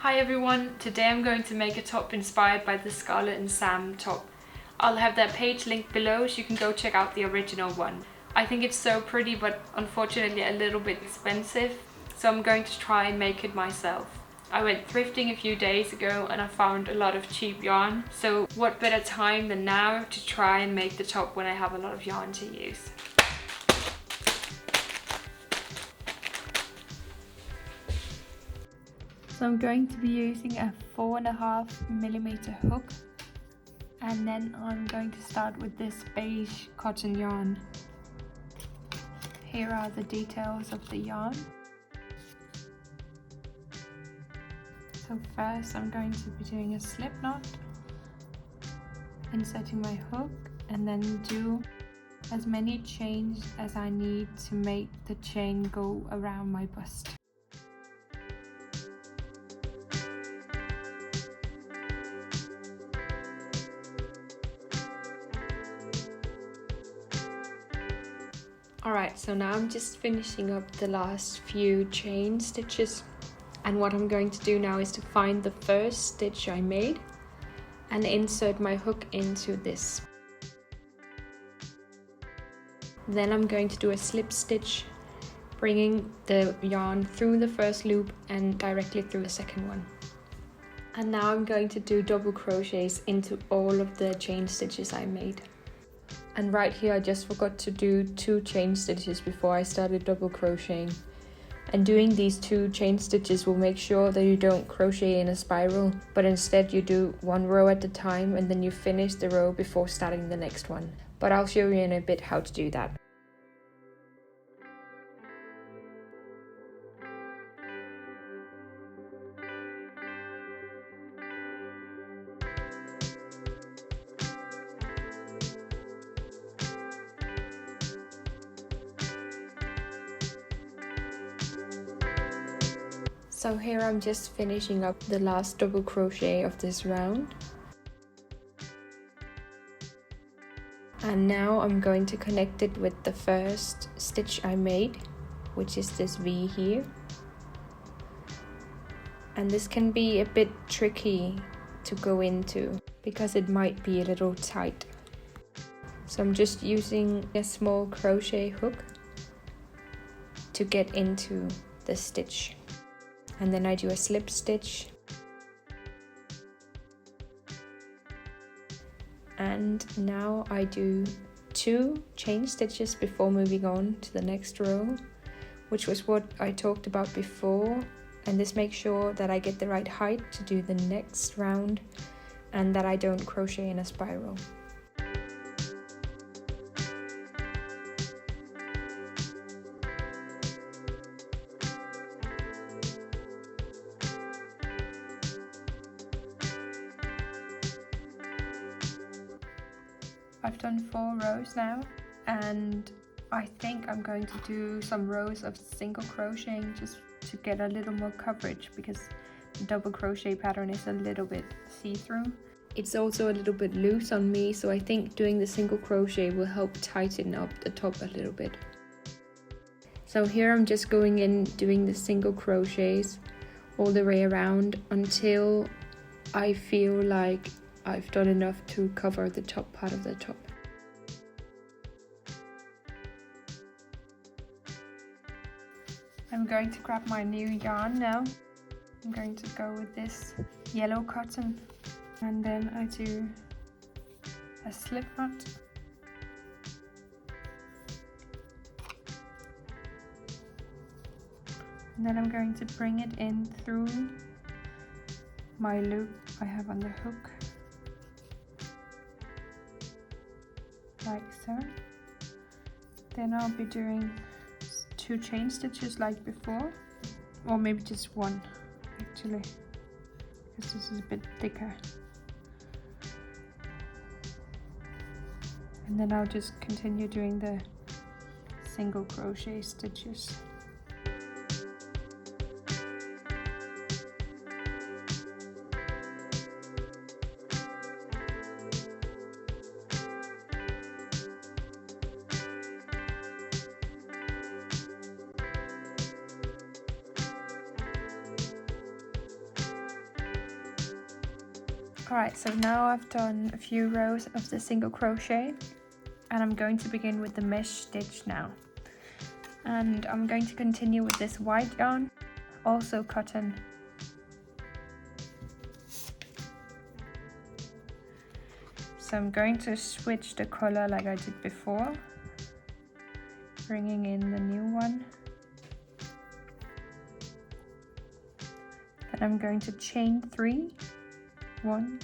Hi everyone, today I'm going to make a top inspired by the Scarlet Sam top. I'll have that page linked below so you can go check out the original one. I think it's so pretty but unfortunately a little bit expensive, so I'm going to try and make it myself. I went thrifting a few days ago and I found a lot of cheap yarn, so what better time than now to try and make the top when I have a lot of yarn to use. So I'm going to be using a 4.5mm hook, and then I'm going to start with this beige cotton yarn. Here are the details of the yarn. So first I'm going to be doing a slip knot, inserting my hook, and then do as many chains as I need to make the chain go around my bust. Alright, so now I'm just finishing up the last few chain stitches, and what I'm going to do now is to find the first stitch I made and insert my hook into this. Then I'm going to do a slip stitch, bringing the yarn through the first loop and directly through the second one. And now I'm going to do double crochets into all of the chain stitches I made. And right here I just forgot to do 2 chain stitches before I started double crocheting. And doing these 2 chain stitches will make sure that you don't crochet in a spiral, but instead you do 1 row at a time and then you finish the row before starting the next one. But I'll show you in a bit how to do that. So here I'm just finishing up the last double crochet of this round. And now I'm going to connect it with the first stitch I made, which is this V here. And this can be a bit tricky to go into because it might be a little tight. So I'm just using a small crochet hook to get into the stitch. And then I do a slip stitch, and now I do 2 chain stitches before moving on to the next row, which was what I talked about before, and this makes sure that I get the right height to do the next round and that I don't crochet in a spiral. I've done 4 rows now, and I think I'm going to do some rows of single crocheting just to get a little more coverage, because the double crochet pattern is a little bit see-through. It's also a little bit loose on me, so I think doing the single crochet will help tighten up the top a little bit. So here I'm just going in doing the single crochets all the way around until I feel like I've done enough to cover the top part of the top. I'm going to grab my new yarn now. I'm going to go with this yellow cotton, and then I do a slip knot. And then I'm going to bring it in through my loop I have on the hook, like so. Then I'll be doing 2 chain stitches like before, or maybe just 1 actually, because this is a bit thicker. And then I'll just continue doing the single crochet stitches. Alright, so now I've done a few rows of the single crochet, and I'm going to begin with the mesh stitch now. And I'm going to continue with this white yarn, also cotton. So I'm going to switch the color like I did before, bringing in the new one. Then I'm going to chain 3. 1,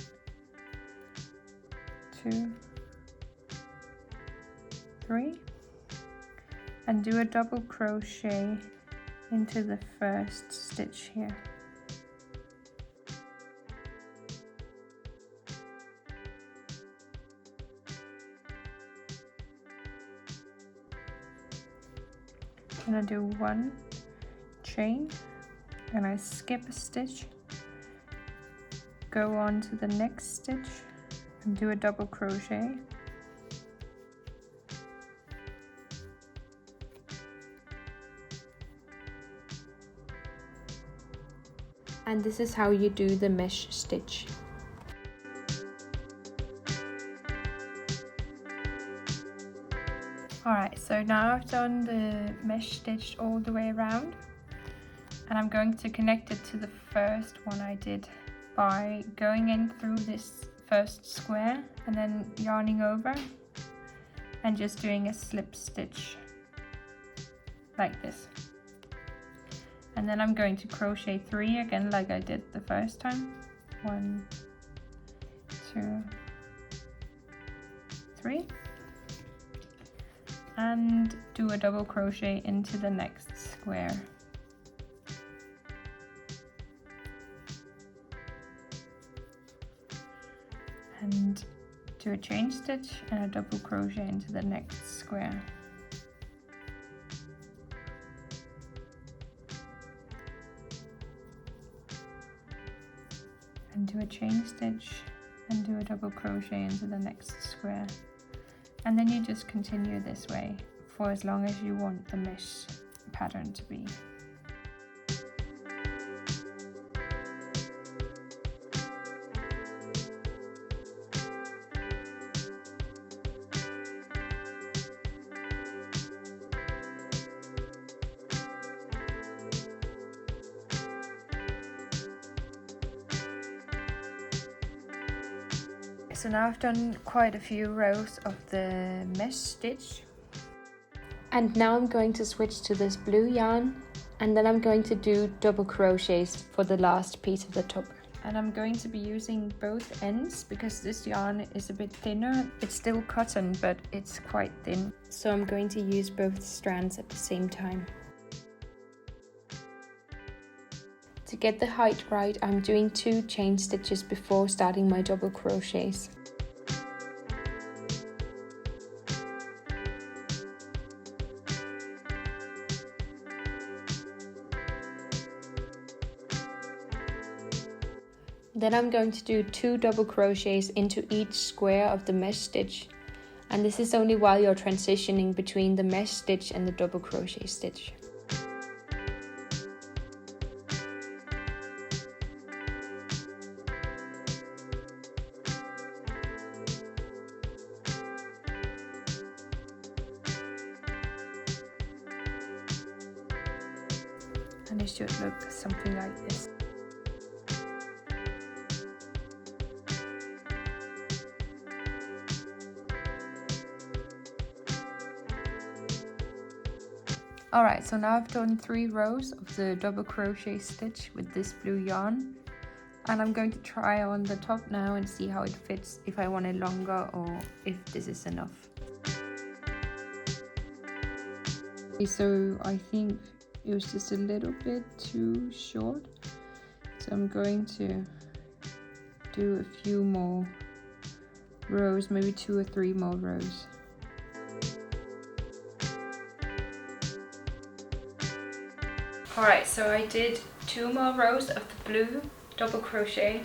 2, 3, and do a double crochet into the first stitch here. And I do 1 chain, and I skip a stitch, go on to the next stitch and do a double crochet, and this is how you do the mesh stitch. Alright, so now I've done the mesh stitch all the way around, and I'm going to connect it to the first one I did by going in through this first square and then yarning over and just doing a slip stitch like this. And then I'm going to crochet 3 again like I did the first time. 1, 2, 3, and do a double crochet into the next square. And do a chain stitch and a double crochet into the next square. And do a chain stitch and do a double crochet into the next square. And then you just continue this way for as long as you want the mesh pattern to be. So now I've done quite a few rows of the mesh stitch, and now I'm going to switch to this blue yarn, and then I'm going to do double crochets for the last piece of the top. And I'm going to be using both ends because this yarn is a bit thinner. It's still cotton, but it's quite thin, so I'm going to use both strands at the same time. To get the height right, I'm doing 2 chain stitches before starting my double crochets. Then I'm going to do 2 double crochets into each square of the mesh stitch, and this is only while you're transitioning between the mesh stitch and the double crochet stitch. And it should look something like this. Alright, so now I've done 3 rows of the double crochet stitch with this blue yarn, and I'm going to try on the top now and see how it fits, if I want it longer or if this is enough. So I think it was just a little bit too short, so I'm going to do a few more rows, maybe 2 or 3 more rows. Alright, so I did 2 more rows of the blue double crochet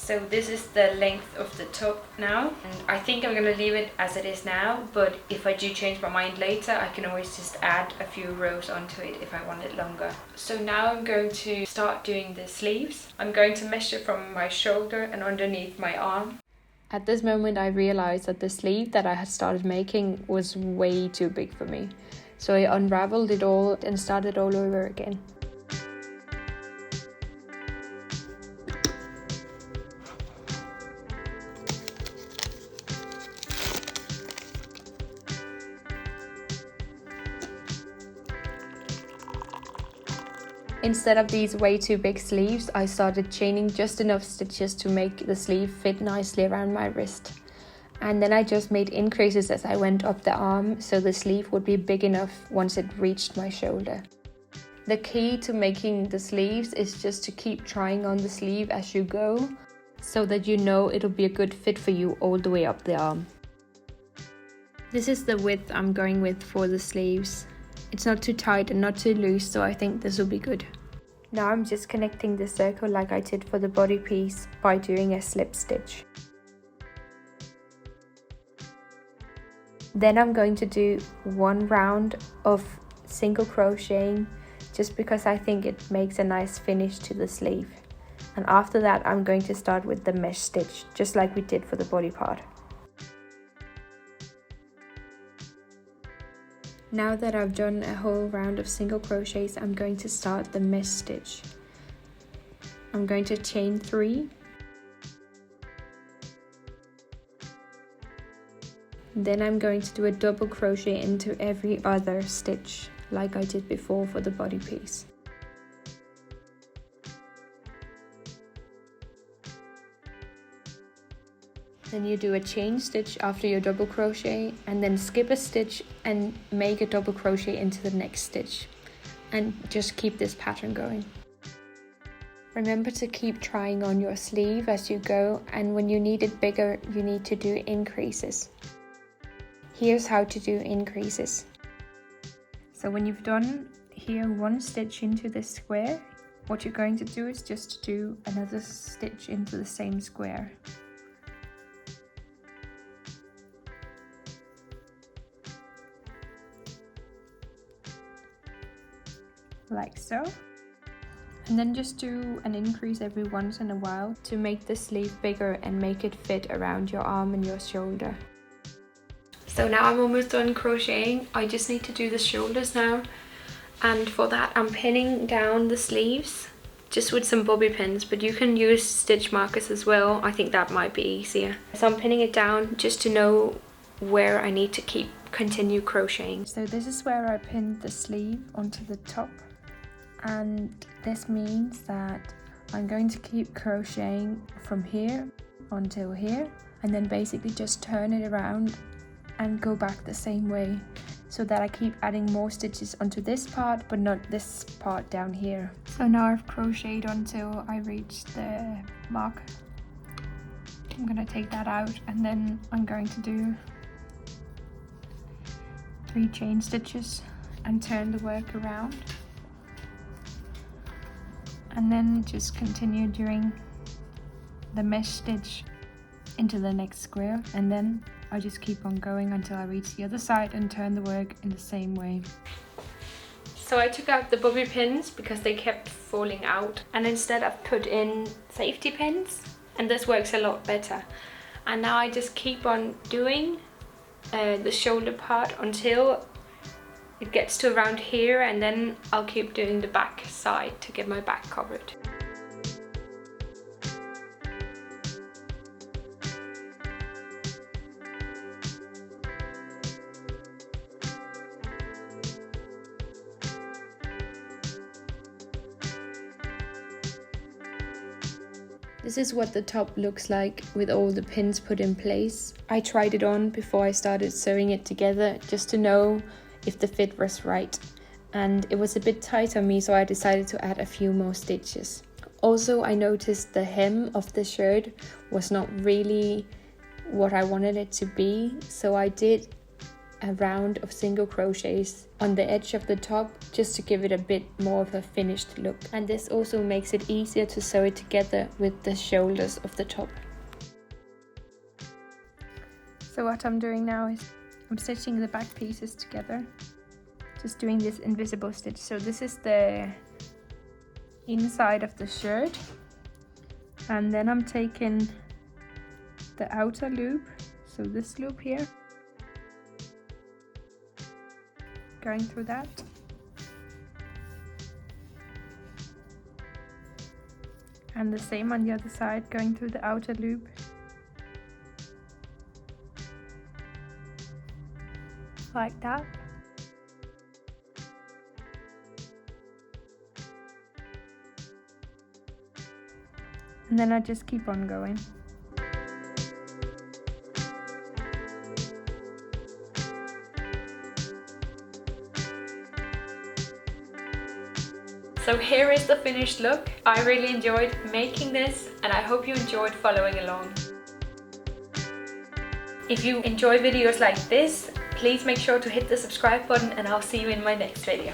So this is the length of the top now, and I think I'm gonna leave it as it is now, but if I do change my mind later, I can always just add a few rows onto it if I want it longer. So now I'm going to start doing the sleeves. I'm going to measure from my shoulder and underneath my arm. At this moment I realized that the sleeve that I had started making was way too big for me. So I unraveled it all and started all over again. Instead of these way too big sleeves, I started chaining just enough stitches to make the sleeve fit nicely around my wrist. And then I just made increases as I went up the arm, so the sleeve would be big enough once it reached my shoulder. The key to making the sleeves is just to keep trying on the sleeve as you go, so that you know it'll be a good fit for you all the way up the arm. This is the width I'm going with for the sleeves. It's not too tight and not too loose, so I think this will be good. Now I'm just connecting the circle like I did for the body piece by doing a slip stitch. Then I'm going to do one round of single crocheting, just because I think it makes a nice finish to the sleeve. And after that I'm going to start with the mesh stitch, just like we did for the body part. Now that I've done a whole round of single crochets, I'm going to start the mesh stitch. I'm going to chain 3. Then I'm going to do a double crochet into every other stitch, like I did before for the body piece. Then you do a chain stitch after your double crochet, and then skip a stitch and make a double crochet into the next stitch, and just keep this pattern going. Remember to keep trying on your sleeve as you go, and when you need it bigger you need to do increases. Here's how to do increases. So when you've done here one stitch into this square, what you're going to do is just do another stitch into the same square. Like so. And then just do an increase every once in a while to make the sleeve bigger and make it fit around your arm and your shoulder. So now I'm almost done crocheting. I just need to do the shoulders now, and for that I'm pinning down the sleeves just with some bobby pins, but you can use stitch markers as well. I think that might be easier. So I'm pinning it down just to know where I need to continue crocheting. So this is where I pinned the sleeve onto the top, and this means that I'm going to keep crocheting from here until here, and then basically just turn it around and go back the same way, so that I keep adding more stitches onto this part but not this part down here. So now I've crocheted until I reach the mark. I'm gonna take that out, and then I'm going to do 3 chain stitches and turn the work around, and then just continue doing the mesh stitch into the next square, and then I just keep on going until I reach the other side and turn the work in the same way. So I took out the bobby pins because they kept falling out, and instead I've put in safety pins, and this works a lot better. And now I just keep on doing the shoulder part until it gets to around here, and then I'll keep doing the back side to get my back covered. This is what the top looks like with all the pins put in place. I tried it on before I started sewing it together just to know if the fit was right, and it was a bit tight on me, so I decided to add a few more stitches. Also, I noticed the hem of the shirt was not really what I wanted it to be, so I did a round of single crochets on the edge of the top, just to give it a bit more of a finished look. And this also makes it easier to sew it together with the shoulders of the top. So what I'm doing now is I'm stitching the back pieces together, just doing this invisible stitch. So this is the inside of the shirt, and then I'm taking the outer loop, so this loop here, going through that, and the same on the other side, going through the outer loop, like that. And then I just keep on going. So here is the finished look. I really enjoyed making this, and I hope you enjoyed following along. If you enjoy videos like this, please make sure to hit the subscribe button, and I'll see you in my next video.